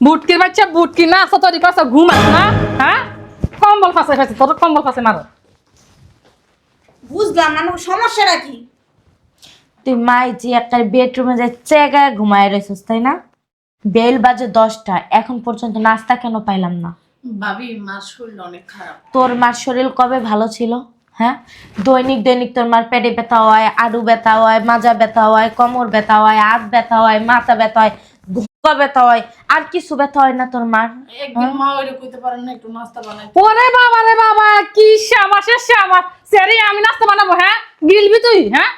বুটকির বাচ্চা বুটকি না আসো তৈরি করছো ঘুমাস না হ্যাঁ কম্বল ফাঁসে ফাঁসে তোর কম্বল ফাঁসে মারো বুঝলাম না সমস্যাটা কি? তুই মাই যে একটা বেডরুমে যাই চেগায় ঘুমায় রয়েছিস তাই না? বেল বাজে 10টা, এখন পর্যন্ত নাস্তা কেন পাইলাম না? ভাবি মার শরীর অনেক খারাপ। তোর মার শরীর কবে ভালো ছিল? হ্যাঁ, দৈনিক দৈনিক তোর মার পেটে ব্যথা হয়, আড়ু ব্যথা হয়, মাজা ব্যথা হয়, কোমর ব্যথা হয়, হাত ব্যথা হয়, মাথা ব্যথা হয়, বুক ব্যথা হয়, আর কিছু ব্যথা হয় না তোর মার? একদিন মা ওইটা কইতে পারেন না একটু নাস্তা বানাই? ওরে বাবা রে বাবা কি শ্যামাশের শ্যামা সেরি আমি নাস্তা বানাবো হ্যাঁ গিলবি তুই হ্যাঁ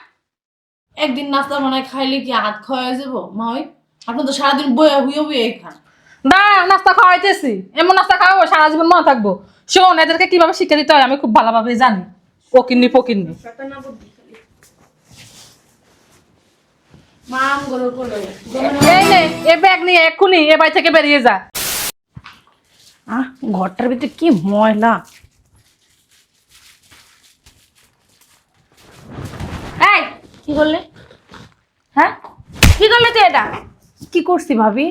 একদিন নাস্তা বানাই খাইলে কি হাত খাওয়া যাব মা? ওই আপনি তো সারাদিন বইয়া হুইয়া বইয়া খান। দা নাস্তা খাওয়াইতেছি এমন নাস্তা খাওয়াবো সারা জীবন মনে থাকবো শোন এদেরকে কিভাবে শিক্ষা দিতে হয় আমি খুব ভালোভাবে জানি ফকিন্নি ফকিন্নি মা আম গরো করলো এই নে এ ব্যাগ নিয়ে এক্ষুনি এ বাড়ি থেকে বেরিয়ে যা ঘরটার ভিতরে কি ময়লা। এই কি করলি? হ্যাঁ, কি করলি তুই? এটা কি করছি ভাবি?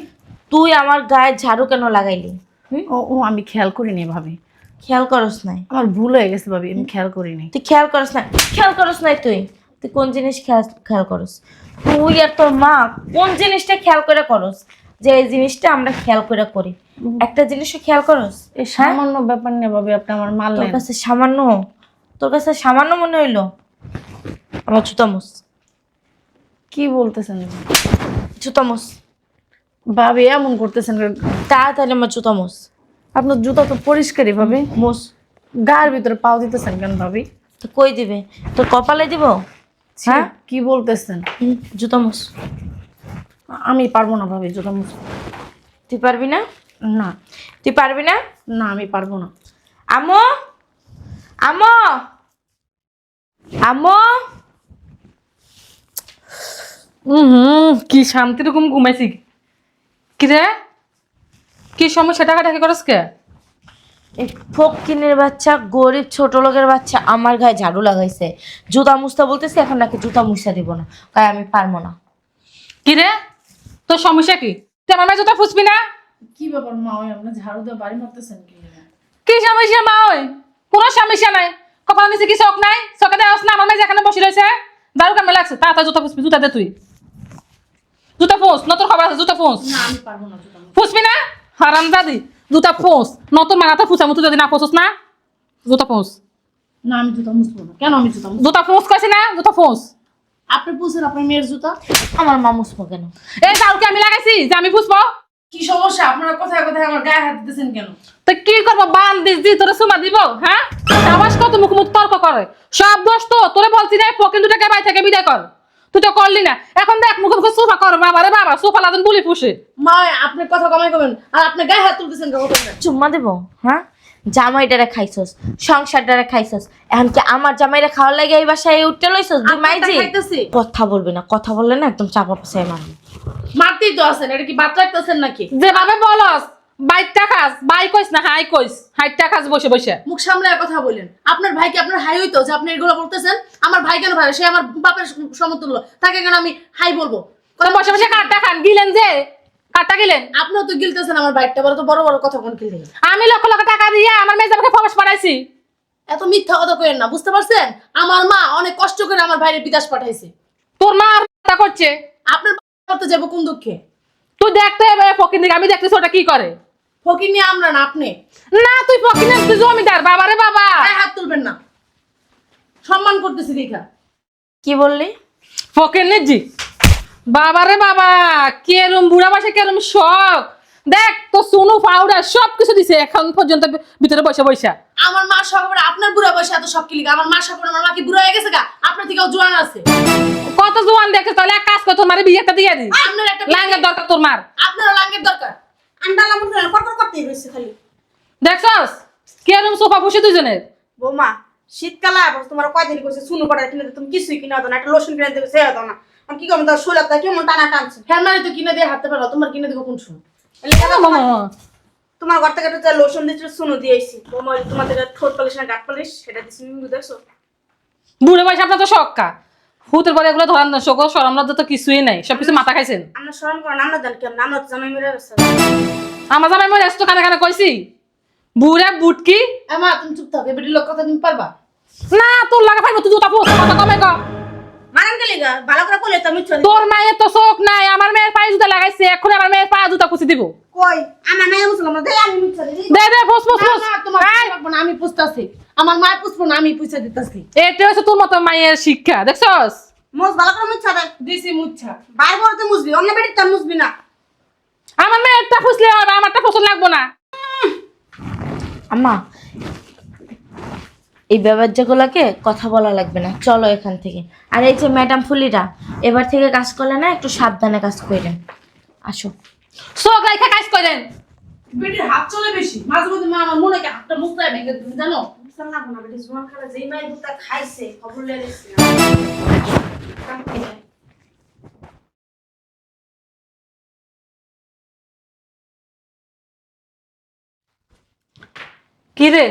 তুই আমার গায়ে ঝাড়ু কেন লাগাইলি? ও ও আমি খেয়াল করিনি ভাবি, খেয়াল করস নাই? আমার ভুল হয়ে গেছে ভাবি, আমি খেয়াল করিনি। তুই খেয়াল করস না? খেয়াল করস নাই তুই? তুই কোন জিনিস খেয়াল করস? তুই আর তোর মা কোন জিনিসটা খেয়াল করে করস যে এই জিনিসটা আমরা খেয়াল করে করি? একটা জিনিসও খেয়াল করস? এই সামান্য ব্যাপার নিয়ে ভাবি আপনি আমার তোর মারলেন। কাছে সামান্য, তোর কাছে সামান্য মনে হইলো? আমার জুতামুস, কি বলতেছেন জুতামুস, ভাবি? এমন করতেছেন কেন? তাড়াতাড়ি আমার জুতামুস, আপনার জুতা তো পরিষ্কারই ভাবি, মুস। গায়ের ভিতরে পাও দিতেছেন কেন ভাবি? তো কই দিবে? তোর কপালে দিব? হ্যাঁ, কি বলতেছেন? জুতামুস। আমি পারবো না ভাবি জুতা মুছতে। তুই পারবি না? না তুই পারবি না? না আমি পারবো না। আমো, আমো, আমো। কি শান্তি রকম ঘুমাইছি কি রে কি সমস্যা টাকাটাকি করস কে এই ফকিনের বাচ্চা, গরিব ছোট লোকের বাচ্চা আমার গায়ে ঝাড়ু লাগাইছে, জুতা মুছতে বলতেছে, এখন নাকি জুতা মুছতে দিব না, তাই আমি পারবো না। কি রে তোর সমস্যা কি তুই আমার মেয়ে জুতা ফুসবি না কি ব্যাপার মা? ওই আপনি ঝাড়ু দিয়ে বাড়ি মারতেছেন কি? কি সমস্যা মা ওই কোনো সমস্যা নাই কপাল নিচে কি চোখ নাই চোখে দেওয়াস না আমার মেয়ে যেখানে বসে রয়েছে দারু কেমন লাগছে তাড়াতাড়ি জুতা ফুসবি জুতা দে তুই জুতা ফোঁস নতুন খবর আছে জুতা ফোঁস না আমি পারবো না জুতা মুছতে। ফুসবি না হারাম দাদি জুতা ফোঁস নতুন মানাতে ফুসা মতো যদি না ফোঁসস না জুতা ফোঁস না আমি জুতা মুছবো না। কেন আমি জুতা মুছবো? জুতা ফোঁস কইছি না জুতা ফোঁস আপনি পুষেন আপনার মেয়ের জুতা। আমার মা মুছবো কেন? এই দারুকে আমি লাগাইছি যে আমি ফুসবো কি সমস্যা? আপনারা কোথায় কোথায় আমার গায়ে হাত দিতেছেন কেন? তো কি করবো বান দিস দি তোরা সুমা দিব হ্যাঁ আওয়াজ কত মুখ মুখ তর্ক করে সব দোষ তো তোরে বলছি না পকেট দুটাকে বাই থেকে বিদায় কর তুই তো করলি না এখন দেখ মুখে মুখে সোফা কর বাবা রে বাবা সোফা লাদেন বুলি ফুসে মা আপনি কথা কমাই কমেন, আর আপনি গায়ে হাত তুলতেছেন কেন? চুম্মা দেবো? হ্যাঁ, জামাইটারে খাইছস, সংসারটারে খাইছস, এখন কি আমার জামাইরা খাওয়ার লাগে এই বাসায় উঠতে লইছস? দুই মাইজি খাইতেছি। কথা বলবি না, কথা বললে না একদম চাপা পাশে মারবি। মারতেই তো আছেন, এটা কি বাদ রাখতেছেন নাকি? যেভাবে বলস বাইকটা খাস বাই কইস না হাই কইস হাইটটা খাস বসে বসে মুখ সামলে কথা বলেন। আপনার ভাই কি আপনার হাই হইতো যে আপনি এগুলো বলতেছেন? আমার ভাই কেন ভাই? সে আমার বাপের সমতুল্য, তাকে কেন আমি হাই বলবো? তো বসে বসে কাটটা খান গিলেন যে কাটটা গিলেন আপনিও তো গিলতেছেন আমার বাইকটা, বড় তো বড় বড় কথা কোন কিনলেন? আমি লক্ষ লক্ষ টাকা দিয়ে আমার মেয়ে যাবে প্রবেশ পাঠাইছি এত মিথ্যা কথা কইেন না, বুঝতে পারছেন? আমার মা অনেক কষ্ট করে আমার ভাইয়ের বিদেশ পাঠাইছে। তোর মা আর তা করছে আপনার করতে যাবো কোন দুঃখে? তুই দেখতে ফকির দিকে আমি দেখতেছি ওটা কি করে ফকির নিয়ে আমরা না আপনি। না তুই ফকির তুই জমিদার বাবা রে বাবা গায়ে হাত তুলবেন না, সম্মান করতেছি দেখা। কি বললি? ফকির জি বাবা রে বাবা কেরম বুড়া বাসে কেরম শখ দেখ তো সোনু পাউডার সবকিছু দিছে এখন পর্যন্ত ভিতরে বসে বসে আমার মা সকালে আপনার বুড়া বয়সে এত শখ কিলিগা? আমার মা সকালে আমার মা কি বুড়া হয়ে গেছে গা? আপনার থেকেও জোয়ান আছে। কত জোয়ান দেখে তাহলে এক কাজ কর তোর মারে বিয়েটা দিয়ে দি আপনার একটা লাঙ্গের দরকার তোর মার আপনারও লাঙ্গের দরকার। আন্ডালা মুন্ডালা কটর করতেই রয়েছে খালি। দেখছস কেরম সোফা বসে দুজনের বৌমা শীতকালে আবার তোমার কয়দিন করছে শুনু পড়া কিনে দিতে, তুমি কিছুই কিনে দাও না, একটা লোশন কিনে দেবে সে দাও না। আমি কি করবো? তার শরীরটা কেমন টানা টানছে। হ্যাঁ মানে তো কিনে দিয়ে হাঁটতে পারো, তোমার কিনে দিব কোন সময়? তোমার ঘর থেকে একটা লোশন দিচ্ছে শুনু দিয়েছি বৌমা, তোমাদের ঠোঁট পালিশ না গাট পালিশ সেটা দিচ্ছি, দেখছো? বুড়ো বয়সে আপনার তো শখকা হুতের পরে এগুলো ধরান না শোক সরম লজ্জা তো কিছুই নাই সবকিছু মাথা খাইছেন আমরা স্মরণ করেন, আমরা জানি কেমন, আমরা তো জামাই মেরে গেছে। আমার জামাই মরে আসতো কানে কানে কইছি বুড়া বুটকি মা তুমি চুপ থাকো এবারে লোক কথা তুমি পারবা না তোর লাগা পাইবো তুই জুতা পোছ কথা কমে ক মারান গেলি গা ভালো করে কইলে তো মিথ্যা তোর মায়ের তো চোখ নাই আমার মেয়ের পায়ে জুতা লাগাইছে এখন আমার মেয়ের পায়ে জুতা কুচি দিব কই আমার নাই মুসলমান দেই আমি মিথ্যা দিই দে দে পোছ পোছ পোছ না তোমার লাগবে না আমি পুছতাছি আমার মা পুছবো না আমি পয়সা দিতাছি এটা হচ্ছে তোর মতো মায়ের শিক্ষা দেখছস মোস ভালো করে মিথ্যা দে দিছি মুচ্ছা বাইর বলতে মুসবি অন্য বেটি তো মুসবি না আমার মেয়েরটা ফুসলে হবে আমারটা পছন্দ লাগবো না আম্মা এই ব্যবহারগুলোকে কথা বলা লাগবে না, চলো এখান থেকে। আর এই যে ম্যাডাম ফুলিরা এবার থেকে কাজ করলে না একটু সাবধানে কাজ করেন, আসো। চোখ রাইখা কাজ করেন। বেটির হাত চলে বেশি, মাঝে মধ্যে মা আমার মনে কে হাতটা মুছতে ভেঙে তুমি জানো। বুঝতাম না কোনা বেটি জোয়ান খালা যেই মাই দুটা খাইছে খবর লয়ে গেছে কি রে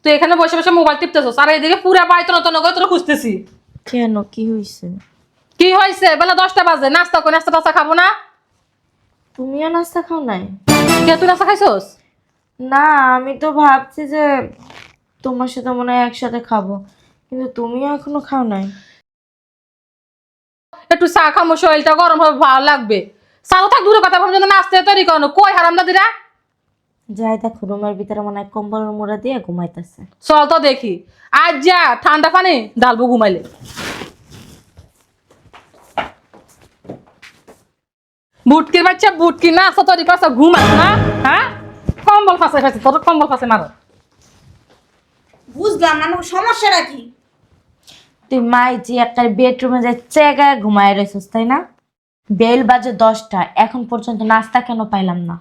তুই এখানে বসে বসে মোবাইল টিপতেছস আর এদিকে পুরা বাড়ি তো নতুন করে তোরা খুঁজতেছি। কেন, কি হয়েছে? কি হয়েছে? বেলা 10টা বাজে, নাস্তা কই? নাস্তা টাস্তা খাবো না? তুমিও নাস্তা খাও নাই? কে তুই নাস্তা খাইছস? না, আমি তো ভাবছি যে তোমার সাথে মনে হয় একসাথে খাবো, কিন্তু তুমিও এখনো খাও নাই। একটু চা খামো, শরীরটা গরম হবে, ভালো লাগবে। চাও থাক, দূরে কথা ভাবছো, নাস্তা তৈরি করো। কই হারামদাদিরা? যাই দেখো, রুমের ভিতরে মনে হয় কম্বলের মোড়া দিয়ে ঘুমাইতেছে। চল তো দেখি। আজ যা ঠান্ডা পানি ডালবো ঘুমাইলে। বুটকির বাচ্চা বুটকি নাস্তা তৈরি করছ, ঘুমাস না? হ্যাঁ, কম্বল ফাঁসে ফাঁসে তোর কম্বল ফাঁসে মারো। বুঝলাম না সমস্যাটা কি? তুই মাই যে একটা বেডরুমে যাই চেগায় ঘুমায় রয়েছিস, তাই না? বেল বাজে 10টা, এখন পর্যন্ত নাস্তা কেন পাইলাম না?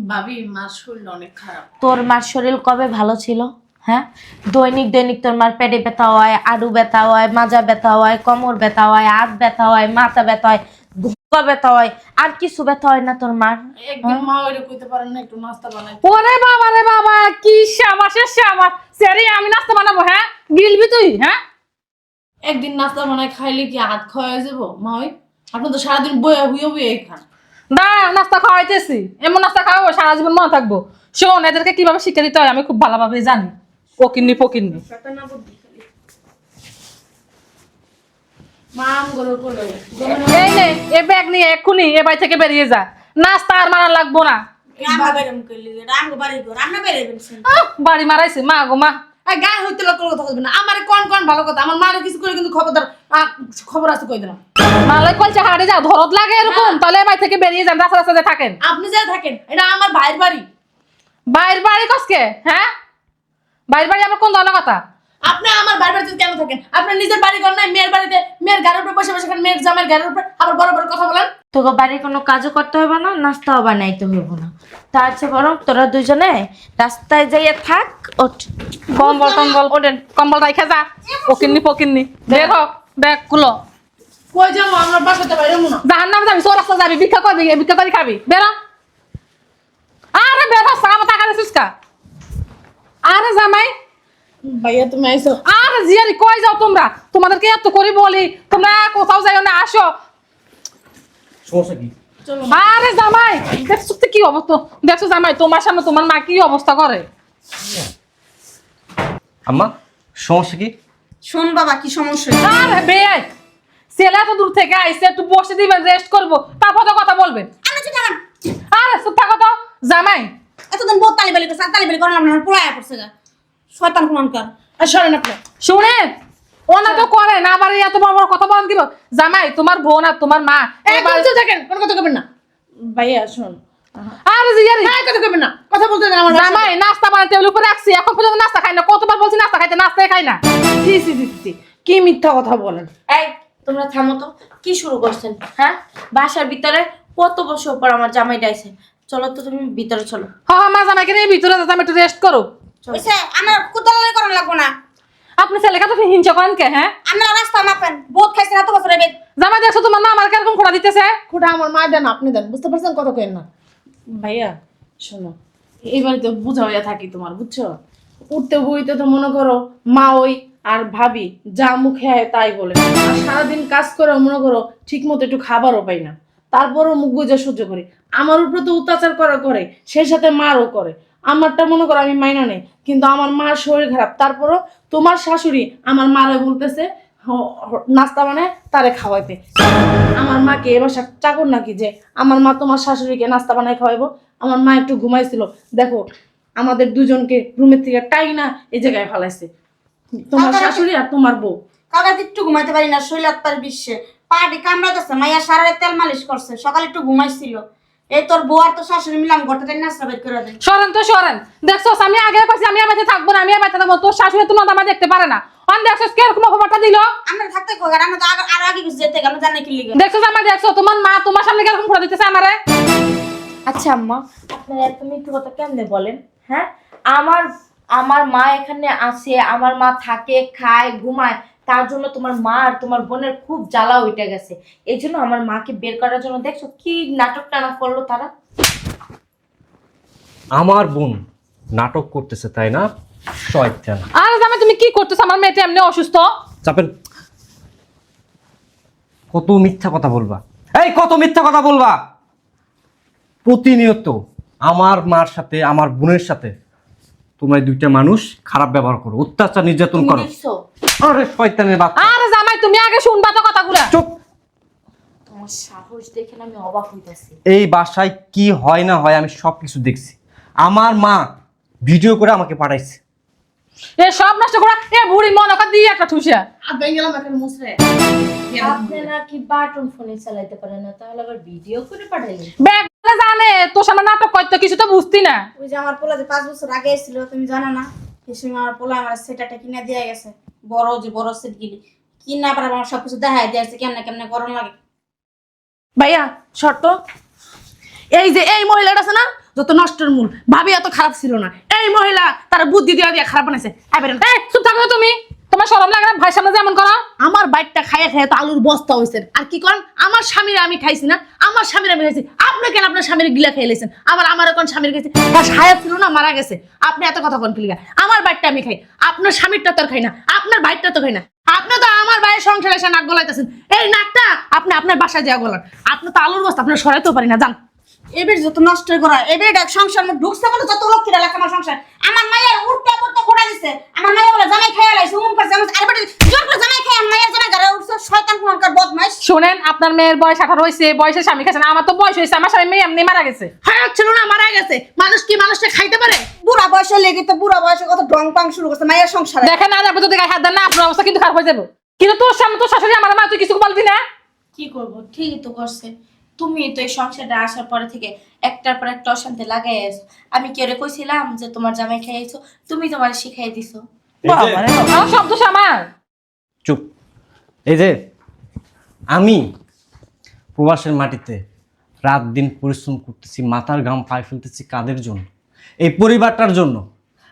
ভাবি মার শরীর অনেক খারাপ। তোর মার শরীর কবে ভালো ছিল? হ্যাঁ, দৈনিক দৈনিক তোর মার পেটে ব্যথা হয়, আডু ব্যথা হয়, মাজা ব্যথা হয়, কোমর ব্যথা হয়, হাত ব্যথা হয়, মাথা ব্যথা হয়, বুক ব্যথা হয়, আর কিছু ব্যথা হয় না তোর মার? একদিন মা ওইটা কইতে পারেন না একটু নাস্তা বানাই? ওরে বাবা রে বাবা, কি শাবাশের শাবাশ। সেরি আমি নাস্তা বানাবো? হ্যাঁ, গিলবি তুই? হ্যাঁ, একদিন নাস্তা বানাই খাইলে কি হাত খাওয়া যাবো মা? ওই আপনি তো সারাদিন বইয়া হুইয়া বইয়া খান। দা নাস্তা খাওয়াইতেছি, এমন নাস্তা খাওয়াবো সারা জীবন মনে থাকবো। শোন, এদেরকে কিভাবে শিক্ষা দিতে হয় আমি খুব ভালোভাবে জানি। ফকিন্নি ফকিন্নি। মা আম গরো করে এই নে, এ ব্যাগ নিয়ে এক্ষুনি এ বাড়ি থেকে বেরিয়ে যা। নাস্তা আর মারা লাগবো না। আমরা বেরম কইলি রাম গো বাড়ি গো রান্না বেরে বেনছেন বাড়ি মারাইছে মা গো মা। আর গায়ে হইতে লোক কথা বলবে না। আমার কোন কোন ভালো কথা, আমার মারে কিছু করে কিন্তু খবরদার খবর আছে কই দিলাম। মালাই কলচা হাড়ে যা ধরত লাগে এরকম, তাহলে এ বাড়ি থেকে বেরিয়ে যান, রাস্তা রাস্তাতে থাকেন। আপনি যা থাকেন, এটা আমার ভাইয়ের বাড়ি। বাইরের বাড়ি কসকে? হ্যাঁ, বাইরের বাড়ি আমার কোন ধরনের কথা? আপনি আমার বাড়ির বাড়িতে কেন থাকেন? আপনার নিজের বাড়ি ঘর নাই, মেয়ের বাড়িতে মেয়ের গাড়ির উপর বসে বসে খান, মেয়ের জামাইয়ের গাড়ির উপর আবার বড় বড় কথা বলেন। তোকে বাড়ির কোনো কাজও করতে হবে না, নাস্তাও বানাইতে হইব না। তার চেয়ে বরং তোরা দুজনে রাস্তায় যাইয়া থাক। ওঠ, কম্বল টম্বল ওঠেন, কম্বল রাইখা যা। ফকিন্নি ফকিন্নি, বের হ, ব্যাগ খুলো। কই যাবো? আমার বাসাতে বাইরে মনে জাহান নামে যাবি, চোর রাস্তা যাবি, ভিক্ষা করবি, ভিক্ষা করে খাবি। বেরো। আরে বের হ, সারা টাকা দিছিস কা? আরে জামাই, ভাইয়া তুমি আইসো। আরে জিয়ারি কই যাও তোমরা? তোমাদেরকে এত করে বলি তোমরা কোথাও যাইও না, আসো। সমস্যা কি? চলো আরে জামাই, দেখছো তো কি অবস্থা? দেখছো জামাই, তোমার সামনে তোমার মা কি অবস্থা করে? আম্মা, সমস্যা কি? শোন বাবা কি সমস্যা? আরে বেয়াই, ছেলে এত দূর থেকে আইছে, একটু বসে দিবেন, রেস্ট করবো, তারপর তো কথা বলবেন। আমি তো জানাম আরে চুপ থাকো তো জামাই। এতদিন বহুত তালিবালি করছে তালিবালি করলাম না পোলায়া পড়ছে গা শয়তান কোনকার। আর সরেন আপনি। শুনেন, ওনা তো করে না, আবার এত বড় বড় কথা বলেন দিব। জামাই, তোমার বোন আর তোমার মা একদম চুপ থাকেন, কোনো কথা কবেন না। ভাইয়া শোন, আরে জিয়ারি কথা কবেন না, কথা বলতে দেন আমার। জামাই, নাস্তা বানাই টেবিল উপরে রাখছি, এখন পর্যন্ত নাস্তা খাই না। কতবার বলছি নাস্তা খাইতে, নাস্তাই খাই না। জি জি জি জি, কি মিথ্যা কথা বলেন। এই তোমরা থামো তো, কি শুরু করছেন? হ্যাঁ, বাসার ভিতরে কত বছর পর আমার জামাই ডাইছে। চলো তো তুমি ভিতরে চলো। হ্যাঁ মা, জামাইকে নিয়ে ভিতরে যা, জামাই একটু রেস্ট করো। ওইসে আমার কুতলালি করার লাগবো না। আপনি ছেলেকে তো হিংসা করেন কে? হ্যাঁ, আমরা রাস্তা মাপেন বহুত খাইছে এত বছর এবে জামাই দেখছো তোমার মা আমার কিরকম খোড়া দিতেছে? খুঁটা আমার মা দেন, আপনি দেন, বুঝতে পারছেন কথা কেন না? ভাইয়া শোনো, এই বাড়িতে বুঝা হইয়া থাকি তোমার, বুঝছো? উঠতে বইতে তো মনে করো মা ওই আর ভাবি যা মুখে আয় তাই বলে, আর সারাদিন কাজ করে মনে করো ঠিক মতো একটু খাবারও পাই না। তারপরও মুখ বুঝে সহ্য করি। আমার উপরে তো অত্যাচার করে সেই সাথে মারও করে। আমারটা মনে করো আমি মাইনা নেই, কিন্তু আমার মার শরীর খারাপ, তারপরও তোমার শাশুড়ি আমার মারে বলতেছে নাস্তা মানে তারে খাওয়াইতে। আমার মাকে এ বাসার চাকর নাকি যে আমার মা তোমার শাশুড়িকে নাস্তা বানায় খাওয়াইবো? আমার মা একটু ঘুমাইছিল, দেখো আমাদের দুজনকে রুমের থেকে টাইনা এই জায়গায় ফেলাইছে, তোমার শাশুড়ি আর তোমার বউ। কাকা একটু ঘুমাইতে পারি না, শরীর আত্মার বিশ্বে পাটি কামড়াইতেছে। মাইয়া সারা রাত তেল মালিশ করছে, সকালে একটু ঘুমাইছিল। এই তোর বউ আর তোর শাশুড়ি মিলাম ঘরটা নাস্তা বের করে দেয়। সরেন তো সরেন। দেখছো আমি আগে কইছি আমি বাড়িতে থাকবো না, আমি বাড়িতে থাকবো। তোর শাশুড়ি তোমার দামা দেখতে পারে না। অন দেখছো কিরকম খবরটা দিল। আমরা থাকতে কই, আর আমরা তো আর আগে কিছু যেতে গেল জানে কি লিগে। দেখছো আমার, দেখছো তোমার মা তোমার সামনে কিরকম করে দিতেছে আমারে। আচ্ছা আম্মা, আপনারা এত মিথ্যে কথা কেমনে বলেন? হ্যাঁ, আমার আমার মা এখানে আসে, আমার মা থাকে, খায়, ঘুমায়, তার জন্য তোমার মা আর তোমার বোনের খুব জ্বালা উঠে গেছে। এই জন্য আমার মাকে বের করার জন্য দেখছো কি নাটক টানা করলো তারা। আমার বোন নাটক করতেছে তাই না? শয়তান। আর জামাই তুমি কি করতেছো? আমার মেয়েটা এমনি অসুস্থ। চাপেন। কত মিথ্যা কথা বলবা, এই কত মিথ্যা কথা বলবা? প্রতিনিয়ত আমার মার সাথে আমার বোনের সাথে তোমরা দুইটা মানুষ খারাপ ব্যবহার করো, অত্যাচার নির্যাতন করো। দেখছো আরে শয়তানের বাচ্চা। আর জামাই তুমি আগে শুনবা তো কথাগুলো। চুপ। তোমার সাহস দেখে না আমি অবাক হইতাছি। এই বাসায় কি হয় না হয় আমি সবকিছু দেখছি। আমার মা ভিডিও করে আমাকে পাঠাইছে। এ সব নষ্ট করা এ বুড়ি মনকা দিয়ে একটা ঠুসা। হাত ভেঙে গেলাম এখন মুছরে। আপনি নাকি বাটন ফোনে চালাইতে পারেন না, তাহলে আবার ভিডিও করে পাঠাইলেন? ব্যাগটা জানে তোর সামনে নাটক করতে, কিছু তো বুঝতি না। ওই যে আমার পোলা যে 5 বছর আগে এসেছিল, তুমি জানো না? এই সময় আমার পোলা আমার সেটাটা কিনে দিয়ে গেছে, বড় সেট গিলি কিনা পারে আমার সবকিছু দেখাই দিয়েছে কেমনে কেমনে গরম লাগে। ভাইয়া শর্ত, এই যে এই মহিলাটা আছে না, যত নষ্টের মূল, ভাবি এত খারাপ ছিল না। এই মহিলা তার বুদ্ধি দিয়ে দিয়ে খারাপ বানাইছে। এই চুপ থাকো তো তুমি। তোমার শরম লাগে না ভাই সামনে যেমন করো? আমার বাইকটা খাইয়ে খাইয়ে তো আলুর বস্তা হয়েছে। আর কি করেন, আমার স্বামীর আমি খাইছি না, আমার স্বামীর আমি খাইছি। আপনি কেন আপনার স্বামীর গিলা খেয়ে লেছেন? আবার আমার এখন স্বামীর গেছে, তার সায়া ছিল না, মারা গেছে। আপনি এত কথা কোন কিলিগা? আমার বাইকটা আমি খাই, আপনার স্বামীরটা তো আর খাই না, আপনার বাইকটা তো খাই না। আপনি তো আমার বাইরের সংসারে এসে নাক গলাইতেছেন। এই নাকটা আপনি আপনার বাসায় যা গলান। আপনি তো আলুর বস্তা আপনার সরাইতেও পারি না, জান। এবার যত নষ্ট করা, এবার এক সংসার মধ্যে ঢুকছে বলে যত লক্ষ্মীরা লাগে আমার সংসার। আমার মায়ের উঠতে পড়তে ঘোড়া দিছে, আমার মায়ের বলে জামাই খাইয়া লাইছে, উম করছে। আরে বেটা জোর করে জামাই খাই, আমার মায়ের জামাই ঘরে উঠছে, শয়তান কোনকার বদমাইশ। শুনেন, আপনার মেয়ের বয়স 18 হয়েছে, বয়সে স্বামী খাচ্ছে না। আমার তো বয়স হয়েছে, আমার স্বামী মেয়ে এমনি মারা গেছে। হায়াত ছিল না, মারা গেছে। মানুষ কি মানুষটা খাইতে পারে? বুড়া বয়সে লেগে তো বুড়া বয়সে কত ঢং পাং শুরু করছে মায়ের সংসারে। দেখেন আর আপনি যদি গায়ে হাত দেন না, আপনার অবস্থা কিন্তু খারাপ হয়ে যাবে। কিন্তু তোর সামনে তোর শাশুড়ি আমার মা, তুই কিছু বলবি না? কি করব, ঠিকই তো করছে। তুমি তো এই সংসারটা আসার পরে থেকে একটার পর একটা অশান্তি লাগাই আছো। আমি কি ওরে কইছিলাম যে তোমার জামাই খাইয়েছো? তুমি তোমার শিখাই দিছো। আমার সব দোষ আমার। চুপ। এই যে আমি প্রবাসের মাটিতে রাত দিন পরিশ্রম করতেছি, মাথার ঘাম পায়ে ফেলতেছি কাদের জন্য? এই পরিবারটার জন্য।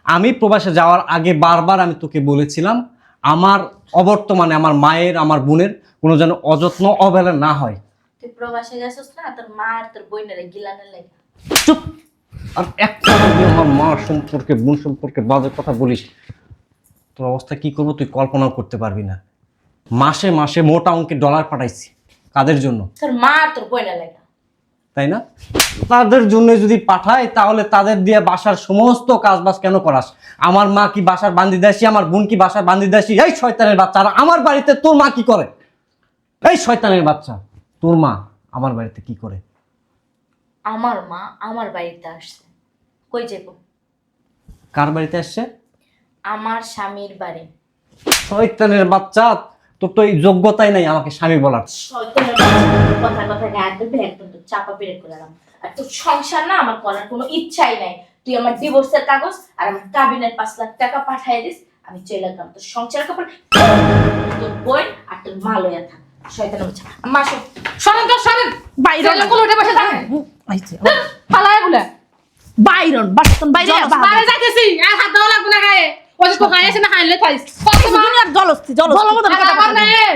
আমি প্রবাসে যাওয়ার আগে বারবার আমি তোকে বলেছিলাম আমার অবর্তমানে আমার মায়ের আমার বোনের কোনো যেন অযত্ন অবহেলা না হয়। তুই প্রবাসে গেছিস না, তোর মা আর তোর বোনের গিলানের লাগে। চুপ। আর একটা যদি আমার মা সম্পর্কে বোন সম্পর্কে বাজে কথা বলিস, তোর অবস্থা কি করবো তুই কল্পনাও করতে পারবি না। মাসে মাসে মোটা অঙ্কের ডলার পাঠাইছি কাদের জন্য? তোর মা আর তোর বোনের লাগে, তাই না? তাদের জন্য যদি পাঠাই তাহলে তাদের দিয়ে বাসার সমস্ত কাজ বাজ কেন করাস? আমার মা কি বাসার বান্দিদাসী? আমার বোন কি বাসার বান্দিদাসী? এই শয়তানের বাচ্চা। আর আমার বাড়িতে তোর মা কি করে? এই শয়তানের বাচ্চা, তোর মা আমার বাড়িতে কি করে? আমার মা আমার বাড়িতে আসছে। কই যাবো? কার বাড়িতে আসছে? আমার স্বামীর বাড়ি। শয়তানের বাচ্চা, তোর তো এই যোগ্যতাই নাই আমাকে স্বামী বলার। শয়তানের বাচ্চা, কথা কথা গায়ে ধরবে, একদম তো চাপা পেরে করে দিলাম। আর তোর সংসার না আমার করার কোনো ইচ্ছাই নাই। তুই আমার ডিভোর্সের কাগজ আর আমার কাবিনের 5 লাখ টাকা পাঠিয়ে দিস, আমি চলে গেলাম। তোর সংসারের কাপড় তোর বই আর তোর মা লইয়া থাক। শয়তানের বাচ্চা, মা সব সরেন তো সরেন। বাইরে লোক উঠে বসে থাকে। আইছে ফালায় গুলা। বাইরন বাসন বাইরে বাইরে যাইতেছি, আর হাত দেওয়া লাগবে না গায়ে। ওই যে তো গায়ে আছে না, হাইলে থাইস। দুনিয়ার জলস্থি জলমত আর আমার মেয়ের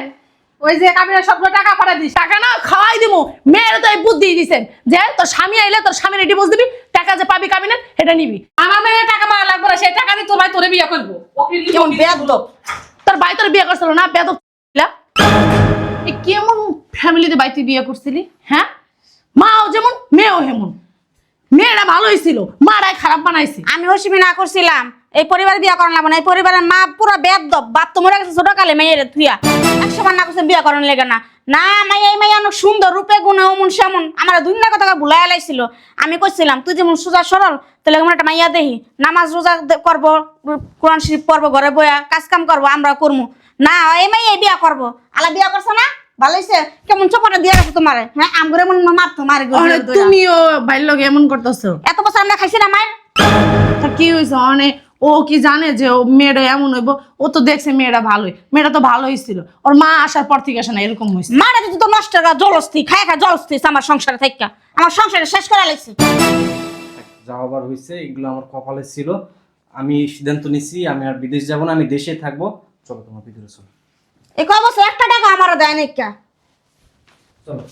ওই যে কাবিনের সবগুলো টাকা পাঠাই দিস। টাকা না খাওয়াই দিমু। মেয়ের তো এই বুদ্ধি দিছেন যে তোর স্বামী আইলে তোর স্বামীর ডিভোর্স দিবি, টাকা যে পাবি কাবিনের এটা নিবি। আমার মেয়ের টাকা মারা লাগবে না, সেই টাকা দিয়ে তোর ভাই তোরে বিয়ে করবো। কেমন বেয়াদব! তোর ভাই তোর বিয়ে করছিল না? বেয়াদব! কেমন ফ্যামিলিতে ভাই তুই বিয়ে করছিলি? হ্যাঁ, মাও যেমন মেয়েও হেমন। মেয়েরা ভালোই ছিল, মারাই খারাপ বানাইছে। আমি হসিমি না করছিলাম এই পরিবার বিয়া করান লাগবে না, এই পরিবারের মা পুরো বেদব, বাপ তো মরে গেছে ছোট কালে মেয়ের থুইয়া 100 বার না করছে বিয়া করান লেগে না। না মাইয়া এই মাইয়া অনেক সুন্দর, রূপে গুণে অমন সেমন, আমার দুনিয়া কথা ভুলাই লাইছিল। আমি কইছিলাম তুই যেমন সোজা সরল, তাহলে আমার একটা মাইয়া দেহি, নামাজ রোজা করবো, কোরআন শরীফ পড়বো, ঘরে বইয়া কাজ কাম করবো, আমরা করবো না। এই মাইয়া বিয়া করবো, আলা বিয়া করছো না ভালো হইছে। কেমন চোপটা দিয়ে রাখো তোমারে, হ্যাঁ আমগরে মন মারতো মারে তুমিও বাইর এমন করতেছো। এত বছর আমরা খাইছি না মায়ের। তা কি হয়েছে অনেক, ও কি জানে যে ও মেয়েটা এমন হইব? ও তো দেখছে মেয়েটা ভালোই, মেয়েটা তো ভালোই ছিল। ওর মা আসার পর থেকে আসে না এরকম হয়েছে। মারা যদি তো নষ্ট করা জলস্থি খায় খায় জলস্থি আমার সংসারে থেকে, আমার সংসারে শেষ করে লাগছে। যা হবার হয়েছে এগুলো আমার কপালে ছিল। আমি সিদ্ধান্ত নিছি আমি আর বিদেশ যাব না, আমি দেশে থাকবো। চলো তোমার ভিতরে চলো। এই কয় বছর একটা টাকা আমারও দেয় নাকি? চলো।